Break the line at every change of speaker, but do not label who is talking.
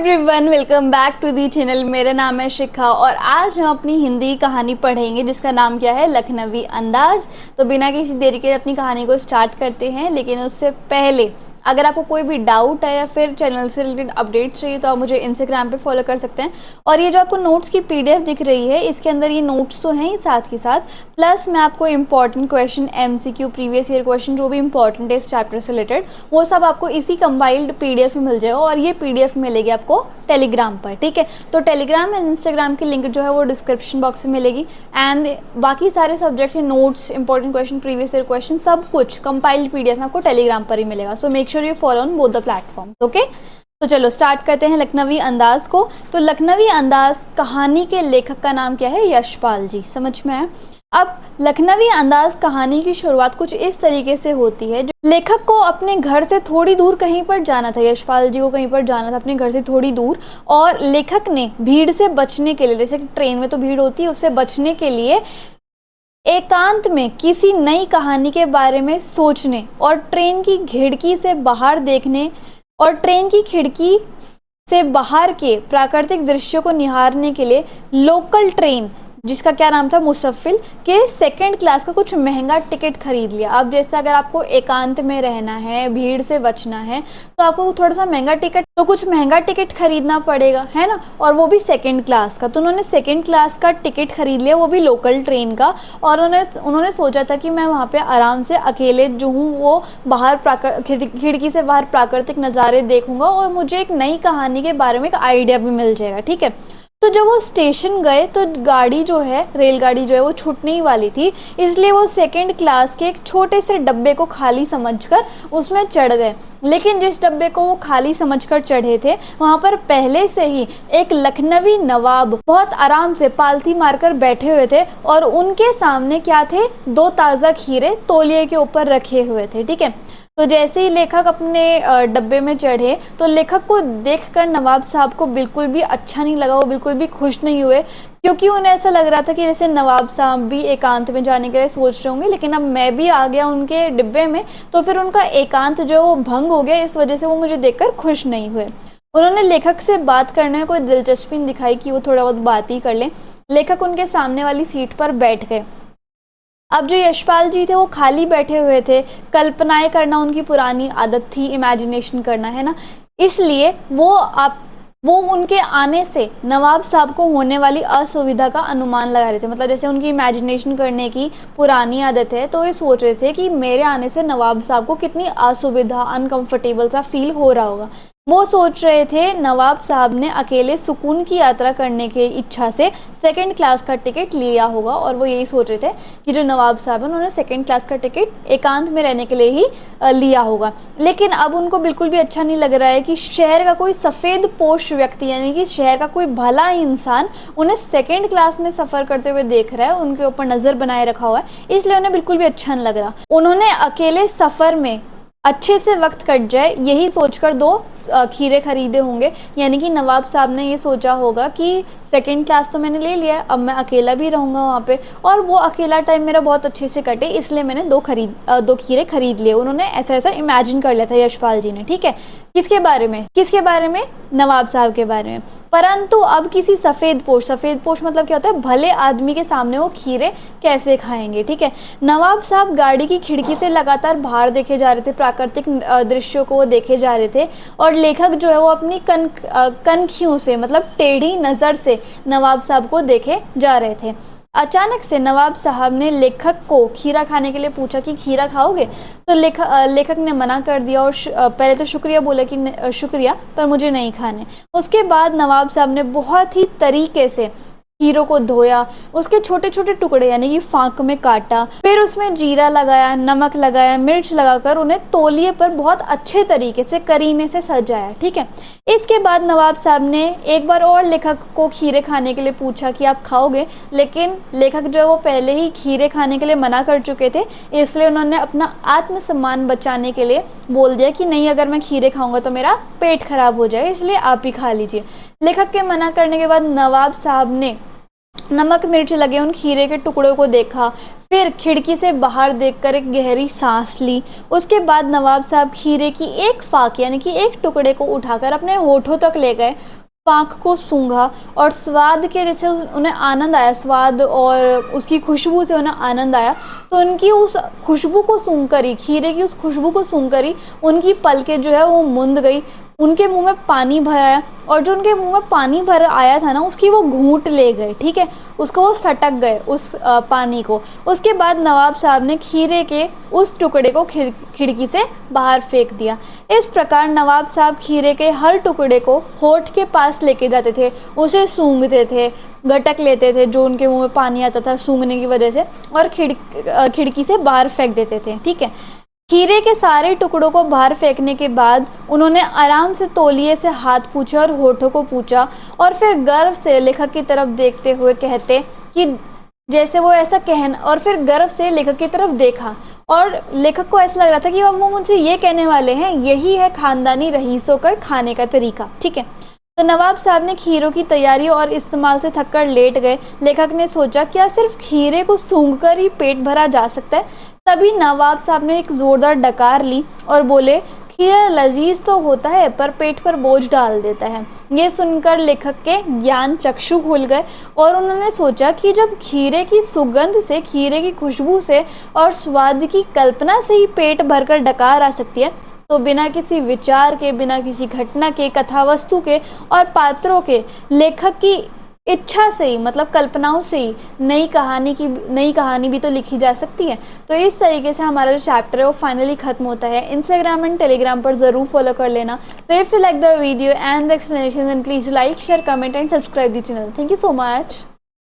Everyone, welcome back to the channel. मेरा नाम है शिखा और आज हम अपनी हिंदी कहानी पढ़ेंगे जिसका नाम क्या है, लखनवी अंदाज। तो बिना किसी देरी के अपनी कहानी को स्टार्ट करते हैं, लेकिन उससे पहले अगर आपको कोई भी डाउट है या फिर चैनल से रिलेटेड अपडेट्स चाहिए तो आप मुझे इंस्टाग्राम पे फॉलो कर सकते हैं। और ये जो आपको नोट्स की पीडीएफ दिख रही है, इसके अंदर ये नोट्स तो हैं ही साथ के साथ, प्लस मैं आपको important question, MCQ, previous year question जो भी इंपॉर्टेंट है इस चैप्टर से रिलेटेड, वो सब आपको इसी कंपाइल्ड पीडीएफ में मिल जाएगा। और ये पीडीएफ मिलेगी आपको टेलीग्राम पर, ठीक है। तो टेलीग्राम एंड इंस्टाग्राम की लिंक जो है वो डिस्क्रिप्शन बॉक्स में मिलेगी। एंड बाकी सारे सब्जेक्ट के notes, important question, previous year question, सब कुछ कंपाइल्ड पीडीएफ में आपको टेलीग्राम पर ही मिलेगा। So make sure you follow on both the platform, okay. तो चलो स्टार्ट करते हैं लखनवी अंदाज को। तो लखनवी अंदाज कहानी के लेखक का नाम क्या है? यशपाल जी। समझ में आया? अब लखनवी अंदाज कहानी की शुरुआत कुछ इस तरीके से होती है। लेखक को अपने घर से थोड़ी दूर कहीं पर जाना था, यशपाल जी को कहीं पर जाना था अपने घर से थोड़ी दूर, और लेखक ने भीड़ से बचने के लिए, जैसे कि ट्रेन में तो भीड़ होती है, उससे बचने के लिए एकांत में किसी नई कहानी के बारे में सोचने और ट्रेन की खिड़की से बाहर देखने और ट्रेन की खिड़की से बाहर के प्राकृतिक दृश्यों को निहारने के लिए लोकल ट्रेन, जिसका क्या नाम था, मुसफ़िल, के सेकंड क्लास का कुछ महंगा टिकट खरीद लिया। अब जैसे अगर आपको एकांत में रहना है, भीड़ से बचना है, तो आपको थोड़ा सा महंगा टिकट, तो कुछ महंगा टिकट खरीदना पड़ेगा, है ना। और वो भी सेकंड क्लास का। तो उन्होंने सेकंड क्लास का टिकट खरीद लिया, वो भी लोकल ट्रेन का। और उन्होंने सोचा था कि मैं वहाँ पे आराम से अकेले जो हूँ वो बाहर खिड़की से बाहर प्राकृतिक नज़ारे देखूंगा और मुझे एक नई कहानी के बारे में एक आइडिया भी मिल जाएगा, ठीक है। तो जब वो स्टेशन गए तो गाड़ी जो है, रेलगाड़ी जो है, वो छूटने ही वाली थी, इसलिए वो सेकंड क्लास के एक छोटे से डब्बे को खाली समझकर उसमें चढ़ गए। लेकिन जिस डब्बे को वो खाली समझकर चढ़े थे, वहाँ पर पहले से ही एक लखनवी नवाब बहुत आराम से पालथी मारकर बैठे हुए थे और उनके सामने क्या थे, 2 ताज़ा खीरे तौलिए के ऊपर रखे हुए थे, ठीक है। तो जैसे ही लेखक अपने डब्बे में चढ़े तो लेखक को देखकर नवाब साहब को बिल्कुल भी अच्छा नहीं लगा, वो बिल्कुल भी खुश नहीं हुए, क्योंकि उन्हें ऐसा लग रहा था कि जैसे नवाब साहब भी एकांत में जाने के लिए सोच रहे होंगे, लेकिन अब मैं भी आ गया उनके डिब्बे में, तो फिर उनका एकांत जो है वो भंग हो गया, इस वजह से वो मुझे देखकर खुश नहीं हुए। उन्होंने लेखक से बात करने में कोई दिलचस्पी नहीं दिखाई कि वो थोड़ा बहुत बात ही कर लें। लेखक उनके सामने वाली सीट पर बैठ गए। अब जो यशपाल जी थे वो खाली बैठे हुए थे, कल्पनाएं करना उनकी पुरानी आदत थी, इमेजिनेशन करना, है ना। इसलिए वो उनके आने से नवाब साहब को होने वाली असुविधा का अनुमान लगा रहे थे। मतलब जैसे उनकी इमेजिनेशन करने की पुरानी आदत है, तो ये सोच रहे थे कि मेरे आने से नवाब साहब को कितनी असुविधा, अनकंफर्टेबल सा फील हो रहा होगा। वो सोच रहे थे नवाब साहब ने अकेले सुकून की यात्रा करने की इच्छा से सेकंड क्लास का टिकट लिया होगा, और वो यही सोच रहे थे कि जो नवाब साहब हैं उन्होंने सेकंड क्लास का टिकट एकांत में रहने के लिए ही लिया होगा। लेकिन अब उनको बिल्कुल भी अच्छा नहीं लग रहा है कि शहर का कोई सफ़ेद पोश व्यक्ति, यानी कि शहर का कोई भला इंसान उन्हें सेकेंड क्लास में सफ़र करते हुए देख रहा है, उनके ऊपर नज़र बनाए रखा हुआ है, इसलिए उन्हें बिल्कुल भी अच्छा नहीं लग रहा। उन्होंने अकेले सफ़र में अच्छे से वक्त कट जाए यही सोचकर 2 खीरे खरीदे होंगे। यानी कि नवाब साहब ने ये सोचा होगा कि सेकंड क्लास तो मैंने ले लिया है, अब मैं अकेला भी रहूँगा वहाँ पे, और वो अकेला टाइम मेरा बहुत अच्छे से कटे, इसलिए मैंने 2 खीरे खरीद लिए। उन्होंने ऐसा इमेजिन कर लिया था यशपाल जी ने, ठीक है। किसके बारे में? नवाब साहब के बारे में। परंतु अब किसी सफ़ेद पोश मतलब क्या होता है, भले आदमी के सामने वो खीरे कैसे खाएंगे, ठीक है। नवाब साहब गाड़ी की खिड़की से लगातार बाहर देखे जा रहे थे, प्राकृतिक दृश्यों को वो देखे जा रहे थे, और लेखक जो है वो अपनी कनखियों से, मतलब टेढ़ी नज़र से नवाब साहब को देखे जा रहे थे। अचानक से नवाब साहब ने लेखक को खीरा खाने के लिए पूछा कि खीरा खाओगे? तो लेखक ने मना कर दिया और पहले तो शुक्रिया बोला कि शुक्रिया, पर मुझे नहीं खाने। उसके बाद नवाब साहब ने बहुत ही तरीके से खीरों को धोया, उसके छोटे छोटे टुकड़े यानी कि फाँक में काटा, फिर उसमें जीरा लगाया, नमक लगाया, मिर्च लगाकर उन्हें तौलिए पर बहुत अच्छे तरीके से करीने से सजाया, ठीक है। इसके बाद नवाब साहब ने एक बार और लेखक को खीरे खाने के लिए पूछा कि आप खाओगे, लेकिन लेखक जो है वो पहले ही खीरे खाने के लिए मना कर चुके थे, इसलिए उन्होंने अपना आत्मसम्मान बचाने के लिए बोल दिया कि नहीं, अगर मैं खीरे खाऊंगा तो मेरा पेट खराब हो जाएगा, इसलिए आप ही खा लीजिए। लेखक के मना करने के बाद नवाब साहब ने नमक मिर्च लगे उन खीरे के टुकड़ों को देखा, फिर खिड़की से बाहर देखकर एक गहरी सांस ली। उसके बाद नवाब साहब खीरे की एक फाक यानी कि एक टुकड़े को उठाकर अपने होठों तक ले गए, फाक को सूंघा और स्वाद के जैसे उन्हें आनंद आया, स्वाद और उसकी खुशबू से उन्हें आनंद आया। तो उनकी उस खुशबू को सूंघकर ही, खीरे की उस खुशबू को सूंघकर ही उनकी पलकें जो है वो मुंद गई, उनके मुंह में पानी भर आया और जो उनके मुंह में पानी भर आया था ना, उसकी वो घूंट ले गए, ठीक है, उसको वो सटक गए उस पानी को। उसके बाद नवाब साहब ने खीरे के उस टुकड़े को खिड़की से बाहर फेंक दिया। इस प्रकार नवाब साहब खीरे के हर टुकड़े को होठ के पास लेके जाते थे, उसे सूंघते थे, गटक लेते थे जो उनके मुंह में पानी आता था सूंघने की वजह से, और खिड़की से बाहर फेंक देते थे, ठीक है। खीरे के सारे टुकड़ों को बाहर फेंकने के बाद उन्होंने आराम से तौलिए से हाथ पूछा और होठों को पूछा और फिर गर्व से लेखक की तरफ देखते हुए कहते कि जैसे वो ऐसा कहना, और फिर गर्व से लेखक की तरफ देखा और लेखक को ऐसा लग रहा था कि अब वो मुझे ये कहने वाले हैं, यही है खानदानी रईसों का खाने का तरीका, ठीक है। तो नवाब साहब ने खीरों की तैयारी और इस्तेमाल से थककर लेट गए। लेखक ने सोचा क्या सिर्फ खीरे को सूंघकर ही पेट भरा जा सकता है? तभी नवाब साहब ने एक जोरदार डकार ली और बोले, खीरा लजीज तो होता है पर पेट पर बोझ डाल देता है। ये सुनकर लेखक के ज्ञान चक्षु खुल गए और उन्होंने सोचा कि जब खीरे की सुगंध से, खीरे की खुशबू से और स्वाद की कल्पना से ही पेट भरकर डकार आ सकती है, तो बिना किसी विचार के, बिना किसी घटना के, कथावस्तु के और पात्रों के, लेखक की इच्छा से ही, मतलब कल्पनाओं से ही नई कहानी भी तो लिखी जा सकती है। तो इस तरीके से हमारा जो चैप्टर है वो फाइनली खत्म होता है। इंस्टाग्राम एंड टेलीग्राम पर ज़रूर फॉलो कर लेना। So if you like the video and the explanation, then please like, share, comment and subscribe the channel. Thank you so much.